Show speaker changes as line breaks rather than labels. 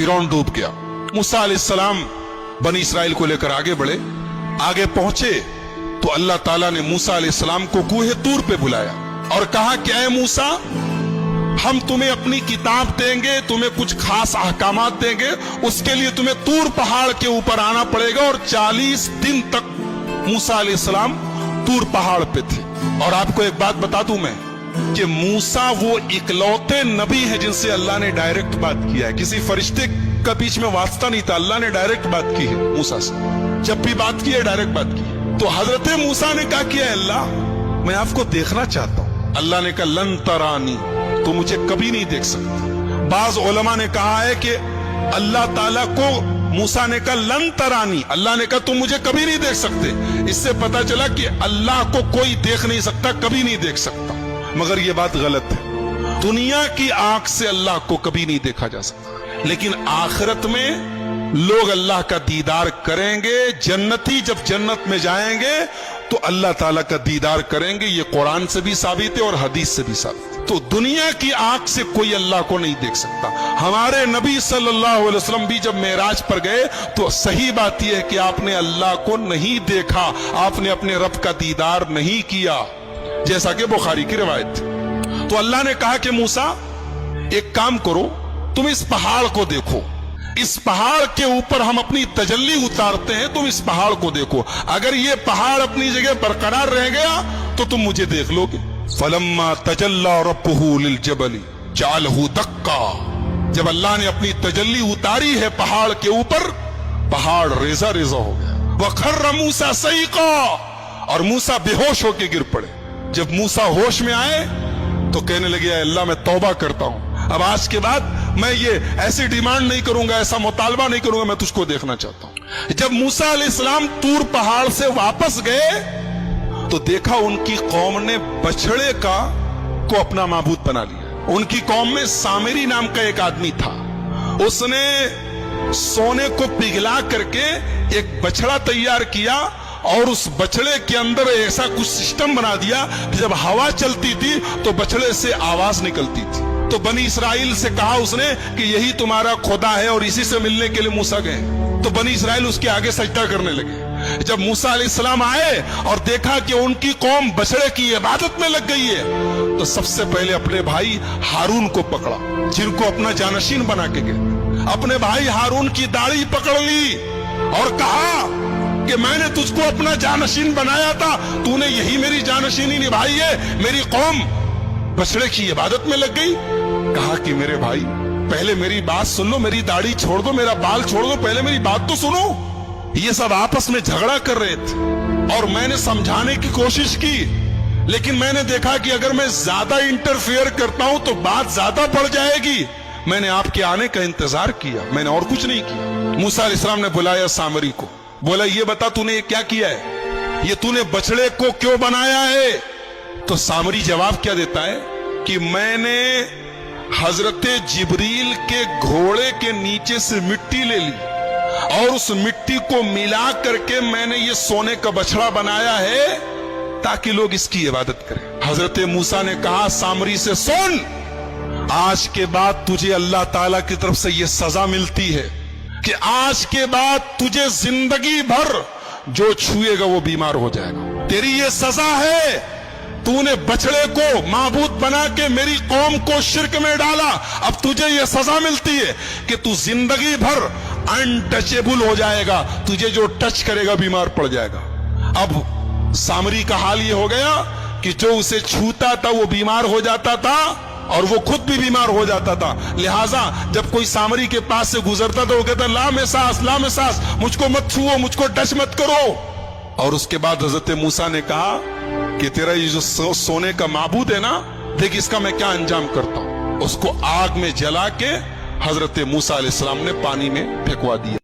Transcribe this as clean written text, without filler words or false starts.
फिरौन डूब गया। मूसा अलैहिस्सलाम बनी इसराइल को लेकर आगे बढ़े। आगे पहुंचे तो अल्लाह ताला ने मूसा अलैहिस्सलाम को कूहे तूर पे बुलाया और कहा कि ऐ मूसा, हम तुम्हें अपनी किताब देंगे, तुम्हें कुछ खास अहकामात देंगे, उसके लिए तुम्हें तूर पहाड़ के ऊपर आना पड़ेगा। और 40 दिन तक मूसा अलैहिस्सलाम तूर पहाड़ पे थे। और आपको एक बात बता दूं मैं कि मूसा वो इकलौते नबी हैं जिनसे अल्लाह ने डायरेक्ट बात किया है। किसी फरिश्ते का बीच में वास्ता नहीं था, अल्लाह ने डायरेक्ट बात की है मूसा से। जब भी बात की है डायरेक्ट बात की है। तो हजरत मूसा ने कहा किया, अल्लाह मैं आपको देखना चाहता हूं। अल्लाह ने कहा लन तरानी, तो मुझे कभी नहीं देख सकते। बाज उलमा ने कहा है कि अल्लाह ताला को मूसा ने कहा लन तरानी, अल्लाह ने कहा तुम मुझे कभी नहीं देख सकते। इससे पता चला कि अल्लाह को कोई देख नहीं सकता, कभी नहीं देख सकता। मगर यह बात गलत है। दुनिया की आंख से अल्लाह को कभी नहीं देखा जा सकता, लेकिन आखिरत में लोग अल्लाह का दीदार करेंगे। जन्नती जब जन्नत में जाएंगे तो अल्लाह ताला का दीदार करेंगे। ये कुरान से भी साबित है और हदीस से भी साबित है। तो दुनिया की आंख से कोई अल्लाह को नहीं देख सकता। हमारे नबी सल्लल्लाहु अलैहि वसल्लम भी जब मेराज पर गए तो सही बात यह है कि आपने अल्लाह को नहीं देखा, आपने अपने रब का दीदार नहीं किया, जैसा कि बुखारी की रिवायत थी। तो अल्लाह ने कहा कि मूसा एक काम करो, तुम इस पहाड़ को देखो, इस पहाड़ के ऊपर हम अपनी तजल्ली उतारते हैं, तुम इस पहाड़ को देखो। अगर ये पहाड़ अपनी जगह बरकरार रह गया तो तुम मुझे देख लोगे। फलम्मा तजल्ला रब्बुहु लिल जबली जअलहु दक्का, जब अल्लाह ने अपनी तजल्ली उतारी है पहाड़ के ऊपर, पहाड़ रेजा रेजा हो गया। वखर्र मूसा सईका, और मूसा बेहोश होकर गिर पड़े। जब मूसा होश में आए तो कहने लगे अल्लाह मैं तौबा करता हूं, अब आज के बाद मैं ये ऐसी डिमांड नहीं करूंगा, ऐसा मुतालबा नहीं करूंगा, मैं तुझको देखना चाहता हूं। जब मूसा अलैहिस्सलाम तूर पहाड़ से वापस गए तो देखा उनकी कौम ने बछड़े को अपना माबूद बना लिया। उनकी कौम में सामिरी नाम का एक आदमी था, उसने सोने को पिघला करके एक बछड़ा तैयार किया और उस बछड़े के अंदर ऐसा कुछ सिस्टम बना दिया कि जब हवा चलती थी तो बछड़े से आवाज निकलती थी। तो बनी इसराइल से कहा उसने कि यही तुम्हारा खुदा है और इसी से मिलने के लिए मूसा गए। तो बनी इसराइल उसके आगे सजदा करने लगे। जब मूसा अलैहिस्सलाम आए और देखा कि उनकी कौम बछड़े की इबादत में लग गई है तो सबसे पहले अपने भाई हारून को पकड़ा, जिनको अपना जानशीन बना के गए। अपने भाई हारून की दाढ़ी पकड़ ली और कहा कि मैंने तुझको अपना जानशीन बनाया था, तूने यही मेरी जानशीनी निभाई है, मेरी कौम बछड़े की इबादत में लग गई। कहा कि मेरे भाई पहले मेरी बात सुन लो, मेरी दाढ़ी छोड़ दो, मेरा बाल छोड़ दो, पहले मेरी बात तो सुनो। ये सब आपस में झगड़ा कर रहे थे और मैंने समझाने की कोशिश की, लेकिन मैंने देखा कि अगर मैं ज्यादा इंटरफेयर करता हूं तो बात ज्यादा बढ़ जाएगी। मैंने आपके आने का इंतजार किया, मैंने और कुछ नहीं किया। मूसा अलैहिस्सलाम ने बुलाया सामरी को, बोला ये बता तूने ये क्या किया है, ये तूने बछड़े को क्यों बनाया है? तो सामरी जवाब क्या देता है कि मैंने हजरत जिब्रील के घोड़े के नीचे से मिट्टी ले ली और उस मिट्टी को मिला करके मैंने ये सोने का बछड़ा बनाया है ताकि लोग इसकी इबादत करें। हजरत मूसा ने कहा सामरी से, सुन, आज के बाद तुझे अल्लाह ताला की तरफ से ये सजा मिलती है कि आज के बाद तुझे जिंदगी भर जो छुएगा वो बीमार हो जाएगा। तेरी ये सजा है, तूने बछड़े को माबूद बना के मेरी कौम को शिर्क में डाला। अब तुझे ये सजा मिलती है कि तू जिंदगी भर अनटचेबल हो जाएगा, तुझे जो टच करेगा बीमार पड़ जाएगा। अब सामरी का हाल ये हो गया कि जो उसे छूता था वो बीमार हो जाता था और वो खुद भी बीमार हो जाता था। लिहाजा जब कोई सामरी के पास से गुजरता था वो कहता ला में सांस, मुझको मत छुओ, मुझको टच मत करो। और उसके बाद हजरत मूसा ने कहा कि तेरा ये जो सोने का माबूद है ना, देख इसका मैं क्या अंजाम करता हूं। उसको आग में जला के हजरत मूसा अलैहिस्सलाम ने पानी में फेंकवा दिया।